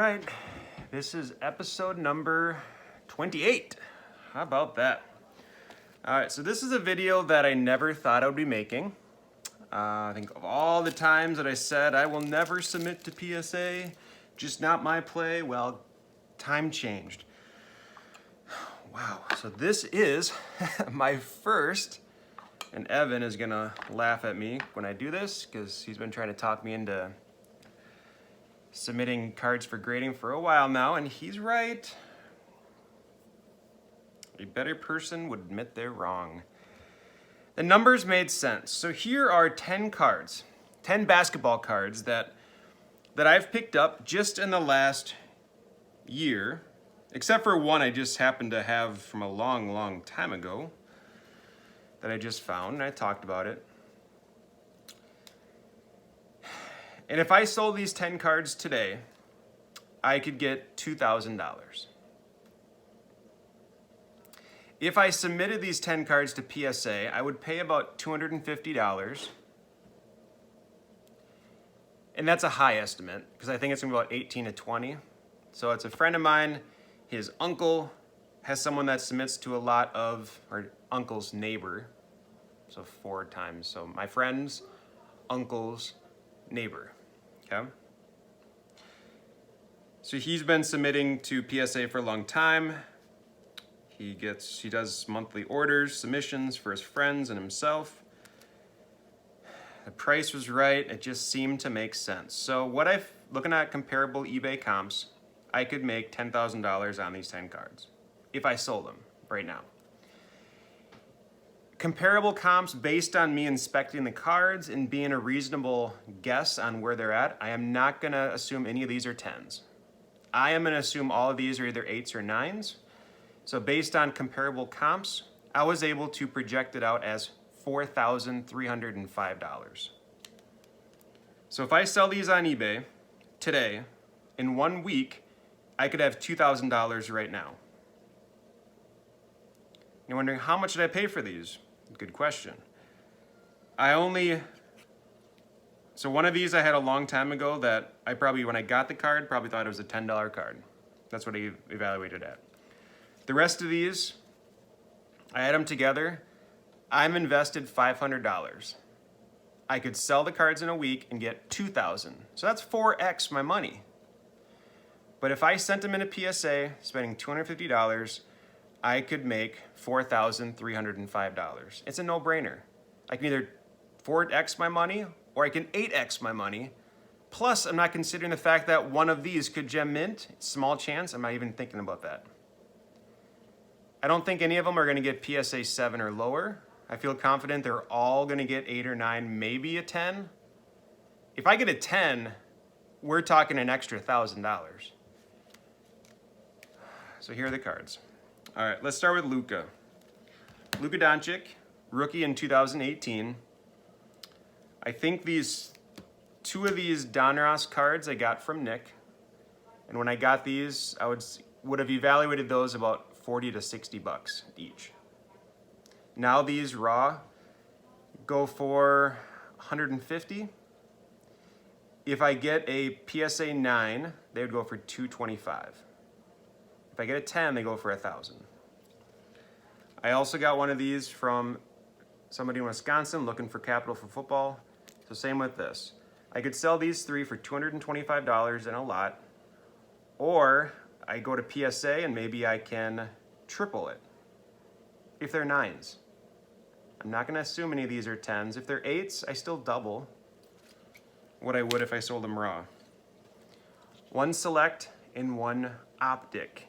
right, this is episode number 28. How about that? All right, so this is a video that I never thought I would be making. I think of all the times that I said I will never submit to PSA, just not my play, well, time changed. Wow, so this is my first, and Evan is gonna laugh at me when I do this because he's been trying to talk me into submitting cards for grading for a while now, and he's right. A better person would admit they're wrong. The numbers made sense. So here are 10 cards, 10 basketball cards that I've picked up just in the last year, except for one I just happened to have from a long, long time ago that I just found, and I talked about it. And if I sold these 10 cards today, I could get $2,000. If I submitted these 10 cards to PSA, I would pay about $250. And that's a high estimate, because I think it's gonna be about 18 to 20. So it's a friend of mine, his uncle has someone that submits to a lot of, or uncle's neighbor, so 4 times. So my friend's uncle's neighbor, okay? So he's been submitting to PSA for a long time. He does monthly orders, submissions for his friends and himself. The price was right, it just seemed to make sense. So looking at comparable eBay comps, I could make $10,000 on these 10 cards if I sold them right now. Comparable comps based on me inspecting the cards and being a reasonable guess on where they're at, I am not gonna assume any of these are 10s. I am gonna assume all of these are either 8s or 9s. So based on comparable comps, I was able to project it out as $4,305. So if I sell these on eBay today, in 1 week, I could have $2,000 right now. You're wondering, how much did I pay for these? Good question. So one of these I had a long time ago that I probably, when I got the card, probably thought it was a $10 card. That's what I evaluated at. The rest of these, I had them together. I'm invested $500. I could sell the cards in a week and get $2,000. So that's 4x my money. But if I sent them in a PSA, spending $250, I could make $4,305. It's a no-brainer. I can either 4x my money or I can 8x my money. Plus, I'm not considering the fact that one of these could gem mint. Small chance, I'm not even thinking about that. I don't think any of them are going to get PSA 7 or lower. I feel confident they're all going to get 8 or 9, maybe a 10. If I get a 10, we're talking an extra $1,000. So here are the cards. All right, let's start with Luka. Luka Doncic, rookie in 2018. I think 2 of these Donruss cards I got from Nick. And when I got these, I would have evaluated those about $40 to $60 each. Now these raw go for $150. If I get a PSA 9, they would go for $225. If I get a 10, they go for $1,000. I also got one of these from somebody in Wisconsin looking for capital for football. So same with this. I could sell these 3 for $225 in a lot, or I go to PSA and maybe I can triple it if they're 9s. I'm not gonna assume any of these are 10s. If they're 8s, I still double what I would if I sold them raw. 1 select and 1 optic.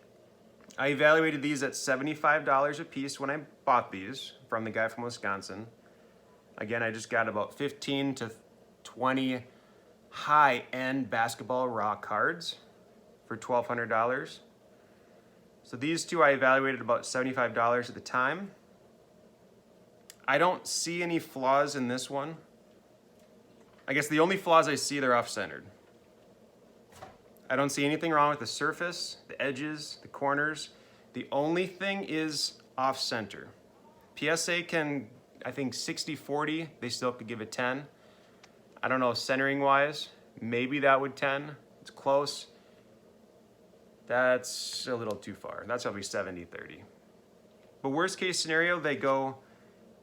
I evaluated these at $75 a piece when I bought these from the guy from Wisconsin. Again, I just got about 15 to 20 high-end basketball raw cards for $1,200. So these 2 I evaluated about $75 at the time. I don't see any flaws in this one. I guess the only flaws I see, they're off-centered. I don't see anything wrong with the surface, the edges, the corners. The only thing is off-center. PSA can, I think 60-40, they still could give it 10. I don't know, centering-wise, maybe that would 10. It's close. That's a little too far. That's probably 70-30. But worst case scenario, they go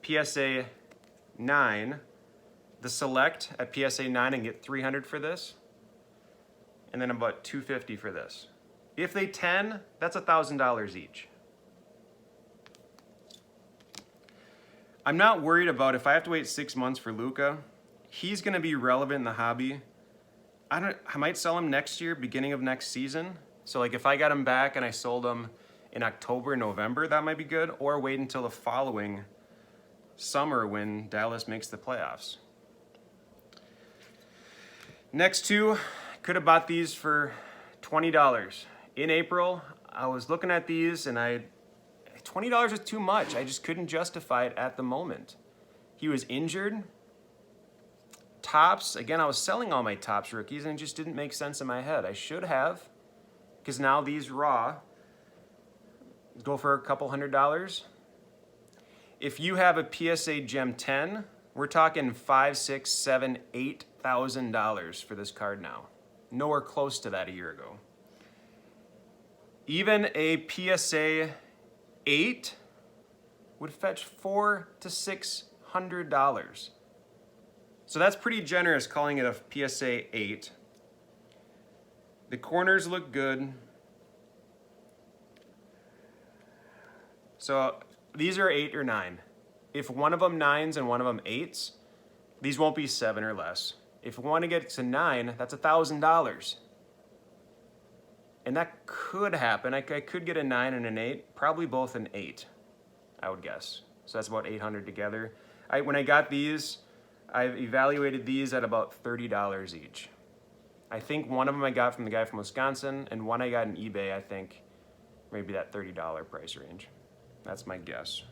PSA 9, the select at PSA 9 and get 300 for this, and then about 250 for this. If they 10, that's $1,000 each. I'm not worried about if I have to wait 6 months for Luka. He's going to be relevant in the hobby. I might sell him next year, beginning of next season. So like if I got him back and I sold him in October, November, that might be good. Or wait until the following summer when Dallas makes the playoffs. Next two, could have bought these for $20. In April, I was looking at these and $20 was too much. I just couldn't justify it at the moment. He was injured. Tops, again, I was selling all my Tops rookies and it just didn't make sense in my head. I should have, because now these raw go for a couple $100. If you have a PSA Gem 10, we're talking $5,000, $6,000, $7,000, $8,000 for this card now. Nowhere close to that a year ago. Even a PSA 8 would fetch $400 to $600. So that's pretty generous calling it a PSA 8. The corners look good. So these are 8 or 9. If one of them 9s and one of them 8s, these won't be 7 or less. If we want to get to 9, that's $1,000. And that could happen. I could get a 9 and an 8, probably both an 8, I would guess. So that's about 800 together. When I got these, I evaluated these at about $30 each. I think one of them I got from the guy from Wisconsin, and one I got on eBay, I think maybe that $30 price range. That's my guess.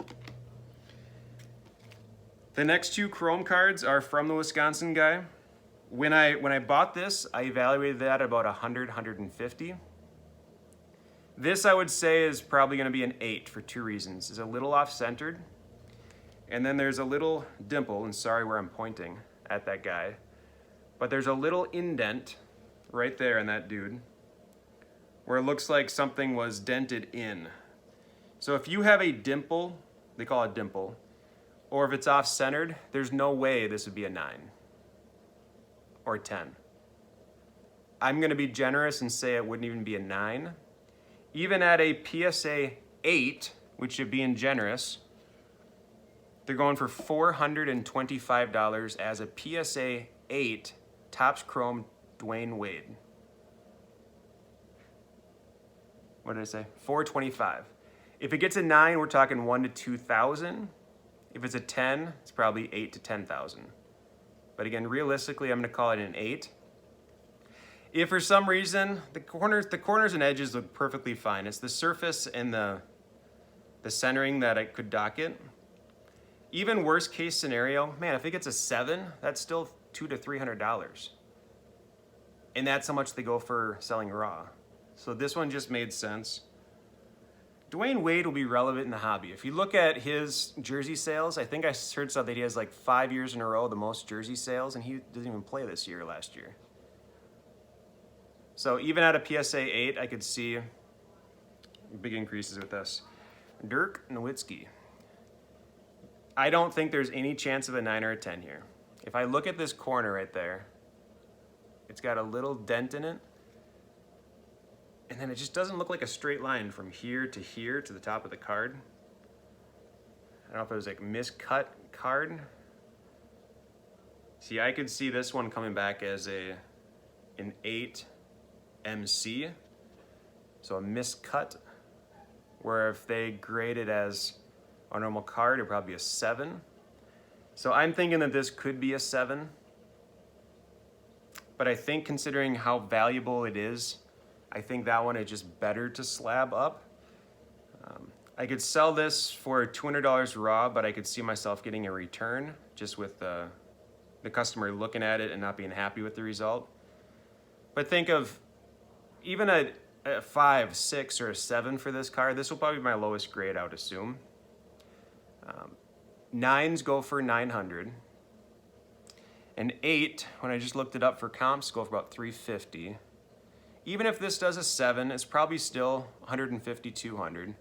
The next two Chrome cards are from the Wisconsin guy. When I bought this, I evaluated that at about 100, 150. This I would say is probably going to be an 8 for two reasons. It's a little off-centered, and then there's a little dimple, and sorry where I'm pointing at that guy, but there's a little indent right there in that dude where it looks like something was dented in. So if you have a dimple, they call it dimple, or if it's off-centered, there's no way this would be a 9 or a 10. I'm going to be generous and say it wouldn't even be a 9. Even at a PSA 8, which should be in generous, they're going for $425 as a PSA 8 Topps Chrome Dwayne Wade. What did I say? $425. If it gets a 9, we're talking $1,000 to $2,000. If it's a 10, it's probably $8,000 to $10,000. But again, realistically, I'm going to call it an 8. If for some reason the corners and edges look perfectly fine, it's the surface and the centering that I could dock it. Even worst case scenario, man, if it gets a 7, that's still $200 to $300, and that's how much they go for selling raw. So this one just made sense. Dwayne Wade will be relevant in the hobby. If you look at his jersey sales, I think I heard stuff that he has like 5 years in a row the most jersey sales, and he doesn't even play this year, last year. So even at a PSA 8, I could see big increases with this. Dirk Nowitzki. I don't think there's any chance of a 9 or a 10 here. If I look at this corner right there, it's got a little dent in it. And then it just doesn't look like a straight line from here to the top of the card. I don't know if it was like miscut card. See, I could see this one coming back as an 8 MC, so a miscut, where if they grade it as a normal card, it'd probably be a 7. So I'm thinking that this could be a 7, but I think considering how valuable it is, I think that one is just better to slab up. I could sell this for $200 raw, but I could see myself getting a return just with the customer looking at it and not being happy with the result. But think of even a 5, 6, or a 7 for this card. This will probably be my lowest grade, I would assume. 9s go for $900. And 8, when I just looked it up for comps, go for about $350. Even if this does a 7, it's probably still 150, 200.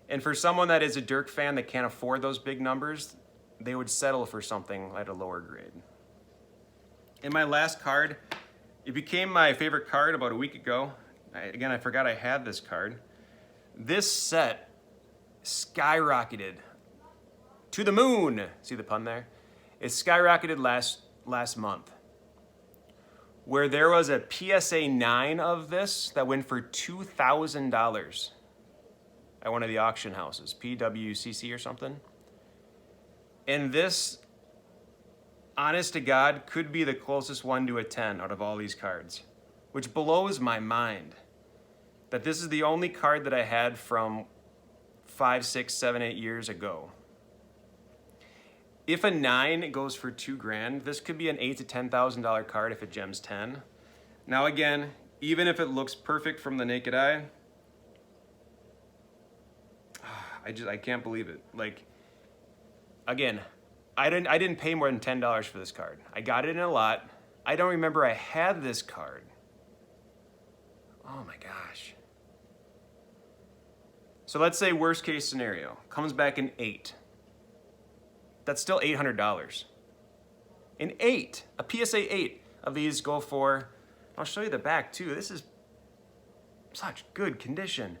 And for someone that is a Dirk fan that can't afford those big numbers, they would settle for something at a lower grade. And my last card, it became my favorite card about a week ago. Again, I forgot I had this card. This set skyrocketed to the moon. See the pun there? It skyrocketed last month, where there was a PSA 9 of this that went for $2,000 at one of the auction houses, PWCC or something. And this, honest to God, could be the closest one to a 10 out of all these cards, which blows my mind that this is the only card that I had from 5, 6, 7, 8 years ago. If a 9 goes for $2,000, this could be an $8,000 to $10,000 card if it gems 10. Now again, even if it looks perfect from the naked eye, I can't believe it. Like, again, I didn't pay more than $10 for this card. I got it in a lot. I don't remember I had this card. Oh my gosh. So let's say worst case scenario, comes back an 8. That's still $800. An 8, a PSA 8 of these go for, I'll show you the back too. This is such good condition.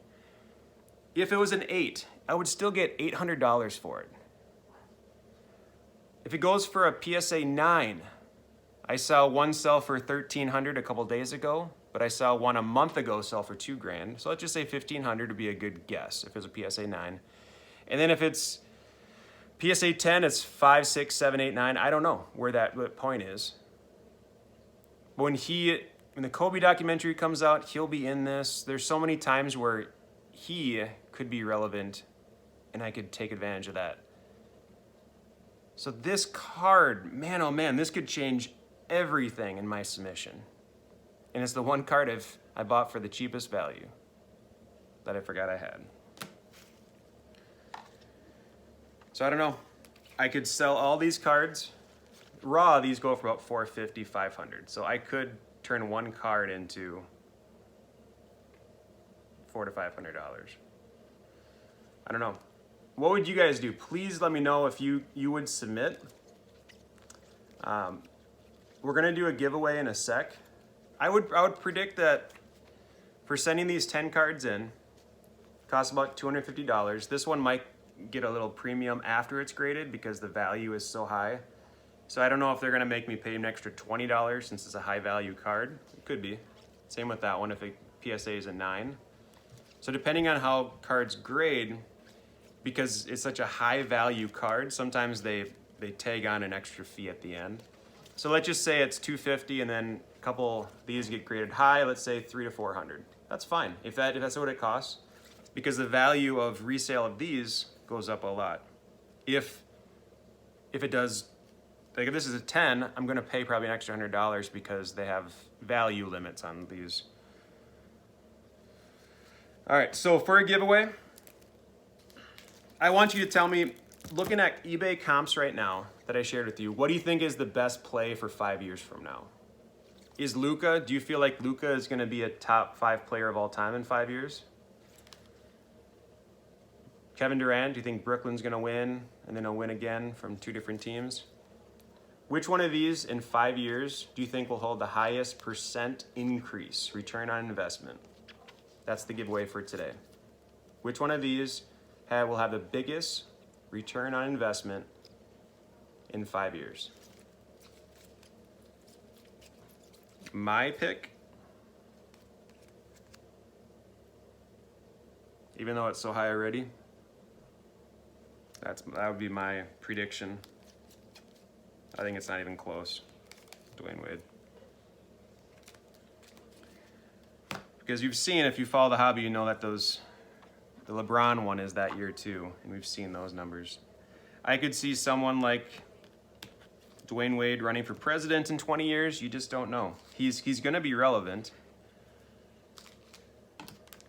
If it was an 8, I would still get $800 for it. If it goes for a PSA 9, I saw one sell for $1,300 a couple days ago, but I saw one a month ago sell for $2,000. So let's just say $1,500 would be a good guess if it's a PSA 9. And then if it's PSA 10, it's 5, 6, 7, 8, 9. I don't know where that point is. But when the Kobe documentary comes out, he'll be in this. There's so many times where he could be relevant and I could take advantage of that. So this card, man, oh man, this could change everything in my submission. And it's the one card I bought for the cheapest value that I forgot I had. So I don't know. I could sell all these cards. Raw, these go for about $450, $500. So I could turn one card into $400 to $500. I don't know. What would you guys do? Please let me know if you would submit. We're gonna do a giveaway in a sec. I would predict that for sending these 10 cards in, costs about $250. This one might get a little premium after it's graded because the value is so high. So I don't know if they're gonna make me pay an extra $20 since it's a high value card. It could be. Same with that one if a PSA is a 9. So depending on how cards grade, because it's such a high value card, sometimes they tag on an extra fee at the end. So let's just say it's $250 and then a couple these get graded high, let's say $300 to $400. That's fine if that's what it costs, because the value of resale of these goes up a lot. If it does, like if this is a 10, I'm gonna pay probably an extra $100 because they have value limits on these. All right, so for a giveaway, I want you to tell me, looking at eBay comps right now that I shared with you, what do you think is the best play for 5 years from now? Is Luka, do you feel like Luka is gonna be a top 5 player of all time in 5 years? Kevin Durant, do you think Brooklyn's gonna win and then he'll win again from 2 different teams? Which one of these in 5 years do you think will hold the highest % increase, return on investment? That's the giveaway for today. Which one of these will have the biggest return on investment in 5 years? My pick, even though it's so high already, that would be my prediction. I think it's not even close. Dwayne Wade. Because you've seen, if you follow the hobby, you know that the LeBron one is that year too, and we've seen those numbers. I could see someone like Dwayne Wade running for president in 20 years. You just don't know. He's going to be relevant.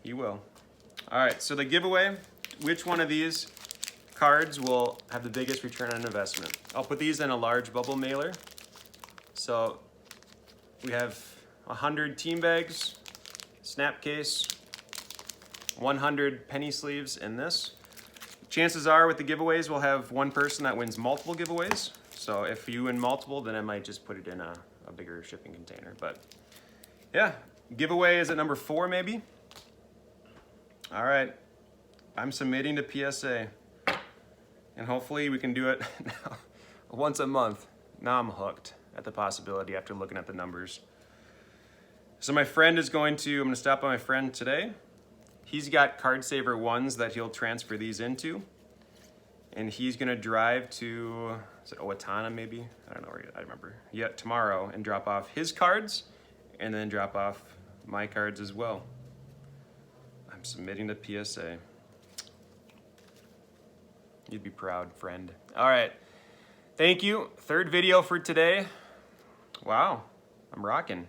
He will. All right, so the giveaway, which one of these cards will have the biggest return on investment? I'll put these in a large bubble mailer. So we have 100 team bags, snap case, 100 penny sleeves in this. Chances are with the giveaways, we'll have one person that wins multiple giveaways. So if you win multiple, then I might just put it in a bigger shipping container. But yeah, giveaway is at number 4 maybe. All right, I'm submitting to PSA. And hopefully we can do it once a month. Now I'm hooked at the possibility after looking at the numbers. So my friend is I'm gonna stop by my friend today. He's got card saver ones that he'll transfer these into. And he's gonna drive to, is it Owatonna maybe? I don't know, I remember. Yeah, tomorrow, and drop off his cards and then drop off my cards as well. I'm submitting to PSA. You'd be proud, friend. All right, thank you. 3rd video for today. Wow, I'm rocking.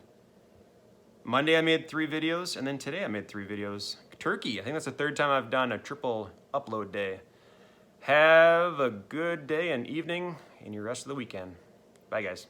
Monday I made 3 videos, and then today I made 3 videos. Turkey, I think that's the 3rd time I've done a triple upload day. Have a good day and evening and your rest of the weekend. Bye, guys.